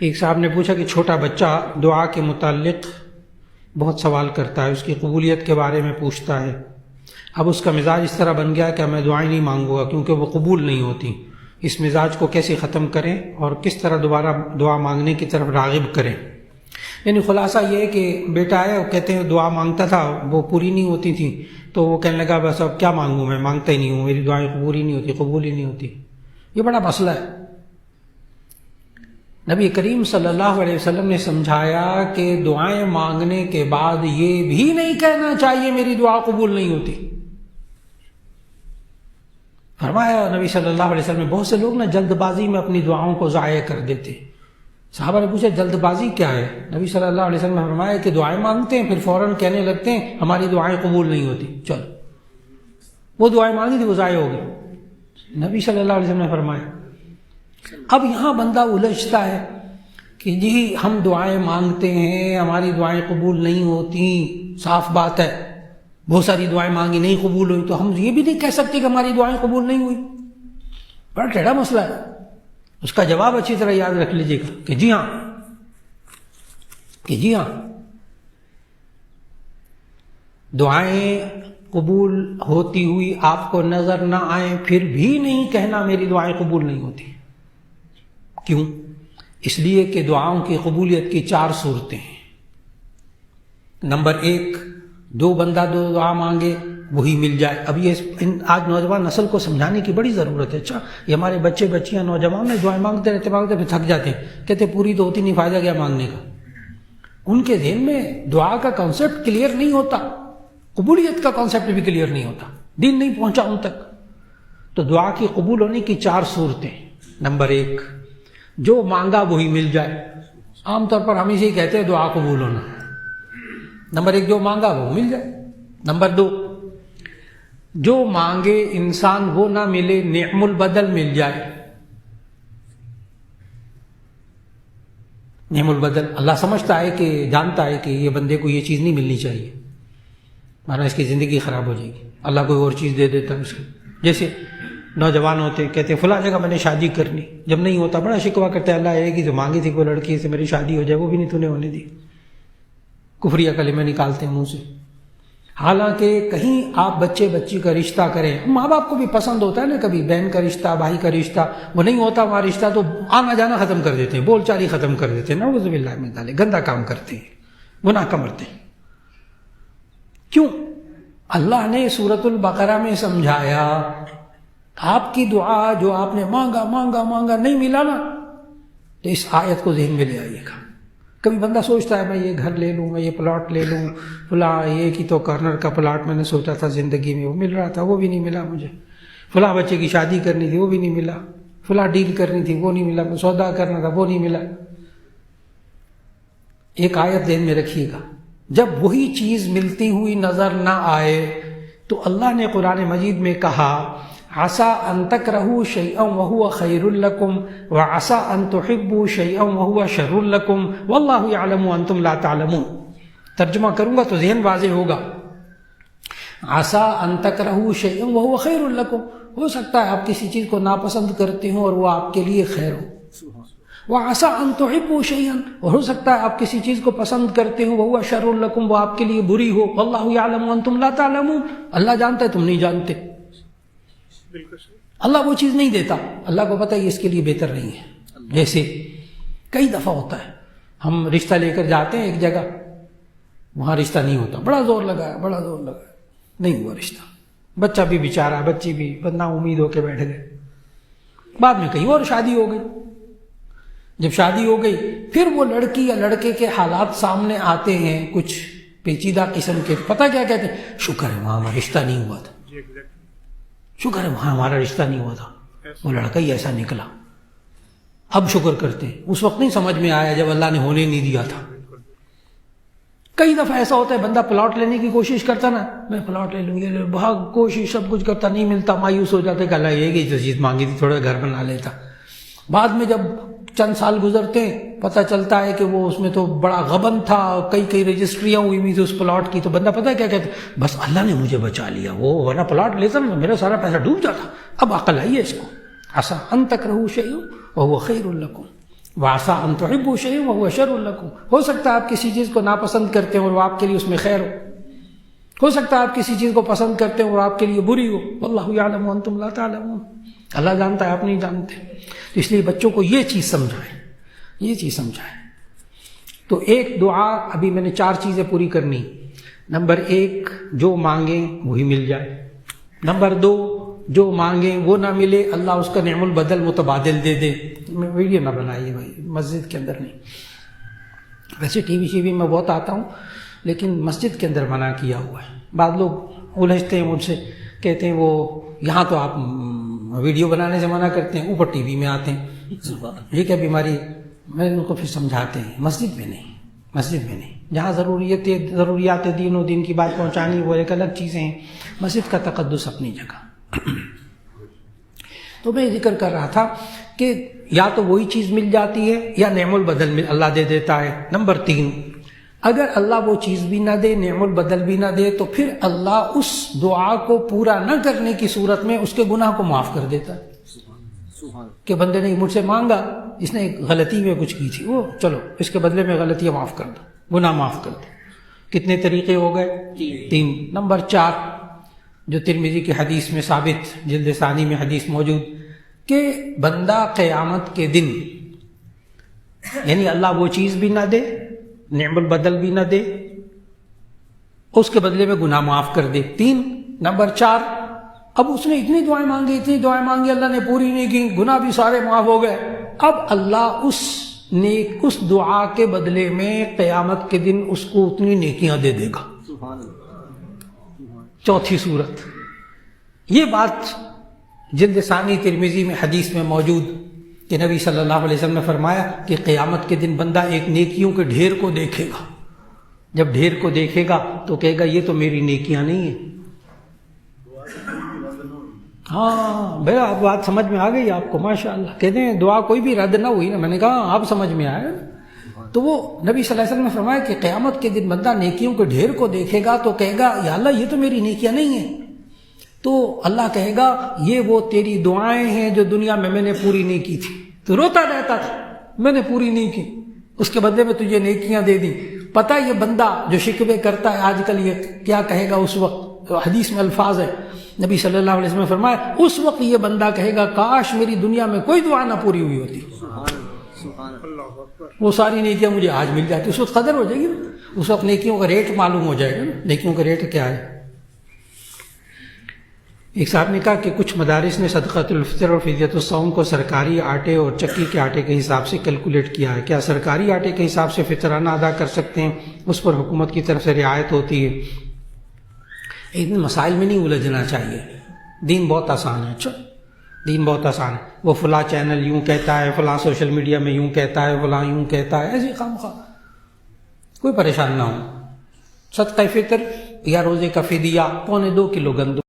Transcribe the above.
ایک صاحب نے پوچھا کہ چھوٹا بچہ دعا کے متعلق بہت سوال کرتا ہے، اس کی قبولیت کے بارے میں پوچھتا ہے. اب اس کا مزاج اس طرح بن گیا کہ میں دعائیں نہیں مانگوں گا کیونکہ وہ قبول نہیں ہوتی. اس مزاج کو کیسے ختم کریں اور کس طرح دوبارہ دعا مانگنے کی طرف راغب کریں؟ یعنی خلاصہ یہ ہے کہ بیٹا ہے، وہ کہتے ہیں دعا مانگتا تھا وہ پوری نہیں ہوتی تھی، تو وہ کہنے لگا بس اب کیا مانگوں، میں مانگتا ہی نہیں ہوں، میری دعائیں پوری نہیں ہوتی، قبول ہی نہیں ہوتی. یہ بڑا مسئلہ ہے. نبی کریم صلی اللہ علیہ وسلم نے سمجھایا کہ دعائیں مانگنے کے بعد یہ بھی نہیں کہنا چاہیے میری دعا قبول نہیں ہوتی. فرمایا نبی صلی اللہ علیہ وسلم، بہت سے لوگ نا جلد بازی میں اپنی دعاؤں کو ضائع کر دیتے. صحابہ نے پوچھا جلد بازی کیا ہے؟ نبی صلی اللہ علیہ وسلم نے فرمایا کہ دعائیں مانگتے ہیں پھر فوراً کہنے لگتے ہیں ہماری دعائیں قبول نہیں ہوتی. چلو وہ دعائیں مانگی تھی وہ ضائع ہو گئی. نبی صلی اللہ علیہ وسلم نے فرمایا. اب یہاں بندہ الجھتا ہے کہ جی ہم دعائیں مانگتے ہیں ہماری دعائیں قبول نہیں ہوتی، صاف بات ہے بہت ساری دعائیں مانگی نہیں قبول ہوئی، تو ہم یہ بھی نہیں کہہ سکتے کہ ہماری دعائیں قبول نہیں ہوئی. بڑا ٹیڑھا مسئلہ ہے. اس کا جواب اچھی طرح یاد رکھ لیجیے گا کہ جی ہاں دعائیں قبول ہوتی ہوئی آپ کو نظر نہ آئیں پھر بھی نہیں کہنا میری دعائیں قبول نہیں ہوتی. کیوں؟ اس لیے کہ دعاؤں کی قبولیت کی 4 صورتیں ہیں. نمبر 1، دو بندہ دو دعا مانگے وہی مل جائے. اب یہ آج نوجوان نسل کو سمجھانے کی بڑی ضرورت ہے. اچھا یہ ہمارے بچے بچیاں نوجوان ہیں دعائیں مانگتے رہتے پھر تھک جاتے ہیں، کہتے پوری تو ہوتی نہیں، فائدہ کیا مانگنے کا. ان کے ذہن میں دعا کا کانسیپٹ کلیئر نہیں ہوتا، قبولیت کا کانسیپٹ بھی کلیئر نہیں ہوتا، دین نہیں پہنچا ان تک. تو دعا کی قبول ہونے کی 4 صورتیں. نمبر 1، جو مانگا وہی مل جائے. عام طور پر ہم اسے کہتے ہیں دعا قبول ہونا. نمبر 1، جو مانگا وہ مل جائے. نمبر 2، جو مانگے انسان وہ نہ ملے، نعم البدل مل جائے. نعم البدل اللہ سمجھتا ہے کہ جانتا ہے کہ یہ بندے کو یہ چیز نہیں ملنی چاہیے ورنہ اس کی زندگی خراب ہو جائے گی، اللہ کوئی اور چیز دے دیتا ہے اس کو. جیسے نوجوان ہوتے کہتے فلاں جگہ میں نے شادی کرنی، جب نہیں ہوتا بڑا شکوہ کرتے ہیں اللہ یہ کہ جو مانگی تھی کوئی لڑکی سے میری شادی ہو جائے وہ بھی نہیں تو نے ہونے دی. کفریہ کلمے نکالتے ہیں منہ سے. حالانکہ کہیں آپ بچے بچی کا رشتہ کریں، ماں باپ کو بھی پسند ہوتا ہے نا، کبھی بہن کا رشتہ بھائی کا رشتہ وہ نہیں ہوتا وہاں رشتہ تو آنا جانا ختم کر دیتے ہیں، بول چالی ختم کر دیتے ہیں، نعوذ باللہ من ذالک، گندا کام کرتے ہیں، گناہ کرتے ہیں. کیوں؟ اللہ نے سورۃ البقرہ میں سمجھایا آپ کی دعا جو آپ نے مانگا مانگا مانگا نہیں ملا نا، تو اس آیت کو ذہن میں لے آئیے گا. کبھی بندہ سوچتا ہے میں یہ گھر لے لوں، میں یہ پلاٹ لے لوں، فلاں یہ کی تو کارنر کا پلاٹ میں نے سوچا تھا زندگی میں وہ مل رہا تھا وہ بھی نہیں ملا مجھے، فلاں بچے کی شادی کرنی تھی وہ بھی نہیں ملا، فلاں ڈیل کرنی تھی وہ نہیں ملا، سودا کرنا تھا وہ نہیں ملا. ایک آیت ذہن میں رکھیے گا، جب وہی چیز ملتی ہوئی نظر نہ آئے تو اللہ نے قرآن مجید میں کہا عسیٰ ان تکرہوا شیئا وہو خیر لکم وعسیٰ ان تحبوا شیئا وہو شر لکم واللہ یعلم وانتم لا تعلمون. ترجمہ کروں گا تو ذہن واضح ہوگا. عسیٰ ان تکرہوا شیئا وہو خیر لکم، ہو سکتا ہے آپ کسی چیز کو ناپسند کرتے ہوں اور وہ آپ کے لیے خیر ہو. وعسیٰ ان تحبوا شیئا، اور ہو سکتا ہے آپ کسی چیز کو پسند کرتے ہوں وہو شر لکم، وہ آپ کے لیے بری ہو. واللہ یعلم وانتم لا تعلمون، اللہ جانتا ہے تم نہیں جانتے. اللہ وہ چیز نہیں دیتا، اللہ کو پتہ ہے یہ اس کے لیے بہتر نہیں ہے. جیسے کئی دفعہ ہوتا ہے ہم رشتہ لے کر جاتے ہیں ایک جگہ، وہاں رشتہ نہیں ہوتا، بڑا زور لگا ہے نہیں ہوا رشتہ، بچہ بھی بیچارہ بچی بھی نا امید ہو کے بیٹھ گئے. بعد میں کہیں اور شادی ہو گئی. جب شادی ہو گئی پھر وہ لڑکی یا لڑکے کے حالات سامنے آتے ہیں کچھ پیچیدہ قسم کے، پتہ کیا کہتے ہیں؟ شکر ہے وہاں ہمارا رشتہ نہیں ہوا تھا، شکر ہے وہاں ہمارا رشتہ نہیں ہوا تھا، وہ لڑکا ہی ایسا نکلا. اب شکر کرتے ہیں، اس وقت نہیں سمجھ میں آیا جب اللہ نے ہونے نہیں دیا تھا. کئی دفعہ ایسا ہوتا ہے بندہ پلاٹ لینے کی کوشش کرتا نا، میں پلاٹ لے لوں گی، بہت کوشش سب کچھ کرتا نہیں ملتا، مایوس ہو جاتا کہ اللہ یہ جو چیز مانگی تھی تھوڑا گھر بنا لیتا. بعد میں جب چند سال گزرتے ہیں پتہ چلتا ہے کہ وہ اس میں تو بڑا غبن تھا، کئی رجسٹریاں ہوئی ہوئی تھی اس پلاٹ کی. تو بندہ پتہ ہے کیا کہتا ہے؟ بس اللہ نے مجھے بچا لیا، وہ ورنہ پلاٹ لیتا نا میرا سارا پیسہ ڈوب جاتا. اب عقل آئی ہے اس کو. عسیٰ ان تکرہوا شیئا وہو خیر لکم وَعَسَىٰ أَن تُحِبُّوا شَيْئًا وَهُوَ شَرٌّ لَكُمْ، ہو سکتا ہے آپ کسی چیز کو ناپسند کرتے ہیں اور وہ آپ کے لیے اس میں خیر ہو سکتا ہے آپ کسی چیز کو پسند کرتے ہیں اور آپ کے لیے بری ہو، وَاللَّهُ يَعْلَمُ وَأَنْتُمْ لَا تَعْلَمُونَ، اللہ جانتا ہے آپ نہیں جانتے. اس لیے بچوں کو یہ چیز سمجھائیں. تو ایک دعا ابھی میں نے 4 چیزیں پوری کرنی. نمبر 1 جو مانگیں وہی مل جائے. نمبر 2 جو مانگیں وہ نہ ملے اللہ اس کا نعم البدل متبادل دے دے. ویڈیو نہ بنائیے بھائی، مسجد کے اندر نہیں. ویسے ٹی وی میں بہت آتا ہوں لیکن مسجد کے اندر منع کیا ہوا ہے. بعض لوگ الجھتے ہیں مجھ سے، کہتے ہیں وہ یہاں تو آپ ویڈیو بنانے سے منع کرتے ہیں، اوپر ٹی وی میں آتے ہیں، یہ کیا بیماری؟ میں ان کو پھر سمجھاتے ہیں مسجد میں نہیں. جہاں ضروریات دین و دین کی بات پہنچانی وہ ایک الگ چیزیں ہیں، مسجد کا تقدس اپنی جگہ. تو میں ذکر کر رہا تھا کہ یا تو وہی چیز مل جاتی ہے یا نعم البدل اللہ دے دیتا ہے. نمبر 3 اگر اللہ وہ چیز بھی نہ دے، نعم البدل بھی نہ دے، تو پھر اللہ اس دعا کو پورا نہ کرنے کی صورت میں اس کے گناہ کو معاف کر دیتا ہے. کہ بندے نے مجھ سے مانگا، اس نے ایک غلطی میں کچھ کی تھی، وہ چلو اس کے بدلے میں غلطیاں معاف کر دو، گناہ معاف کر دو. کتنے طریقے ہو گئے؟ 3. نمبر 4 جو ترمذی کی حدیث میں ثابت، جلد ثانی میں حدیث موجود، کہ بندہ قیامت کے دن، یعنی اللہ وہ چیز بھی نہ دے، نعم البدل بھی نہ دے، اس کے بدلے میں گناہ معاف کر دے. 3. نمبر 4 اب اس نے اتنی دعائیں مانگی اللہ نے پوری نہیں کی، گناہ بھی سارے معاف ہو گئے. اب اللہ اس دعا کے بدلے میں قیامت کے دن اس کو اتنی نیکیاں دے دے گا. چوتھی صورت، یہ بات جلد ثانی ترمذی میں حدیث میں موجود کہ نبی صلی اللہ علیہ وسلم نے فرمایا کہ قیامت کے دن بندہ ایک نیکیوں کے ڈھیر کو دیکھے گا. جب ڈھیر کو دیکھے گا تو کہے گا یہ تو میری نیکیاں نہیں ہیں. ہاں بھائی آپ بات سمجھ میں آ گئی آپ کو، ماشاءاللہ. کہتے ہیں دعا کوئی بھی رد نہ ہوئی نا. میں نے کہا آپ سمجھ میں آئے. تو وہ نبی صلی اللہ علیہ وسلم نے فرمایا کہ قیامت کے دن بندہ نیکیوں کے ڈھیر کو دیکھے گا تو کہے گا یا اللہ یہ تو میری نیکیاں نہیں ہیں. تو اللہ کہے گا یہ وہ تیری دعائیں ہیں جو دنیا میں نے پوری نہیں کی تھی. تو روتا رہتا تھا میں نے پوری نہیں کی، اس کے بدلے میں تجھے نیکیاں دے دی. پتہ یہ بندہ جو شکوے کرتا ہے آج کل یہ کیا کہے گا اس وقت؟ حدیث میں الفاظ ہے، نبی صلی اللہ علیہ وسلم نے فرمایا اس وقت یہ بندہ کہے گا کاش میری دنیا میں کوئی دعا نہ پوری ہوئی ہوتی، وہ ساری نیکیاں مجھے آج مل جاتی. اس وقت قدر ہو جائے گی نا، اس وقت نیکیوں کا ریٹ معلوم ہو جائے گا نا، نیکیوں کا ریٹ کیا ہے. ایک صاحب نے کہا کہ کچھ مدارس نے صدقۃ الفطر اور فدیۃ الصوم کو سرکاری آٹے اور چکی کے آٹے کے حساب سے کیلکولیٹ کیا ہے. کیا سرکاری آٹے کے حساب سے فطرانہ ادا کر سکتے ہیں؟ اس پر حکومت کی طرف سے رعایت ہوتی ہے. ان مسائل میں نہیں الجھنا چاہیے. دین بہت آسان ہے. اچھا دین بہت آسان ہے. وہ فلاں چینل یوں کہتا ہے، فلاں سوشل میڈیا میں یوں کہتا ہے، فلاں یوں کہتا ہے، ایسی خام خواہ کوئی پریشان نہ ہو. صدقہ فطر یا روزے کا فدیہ 1.25 کلو گندم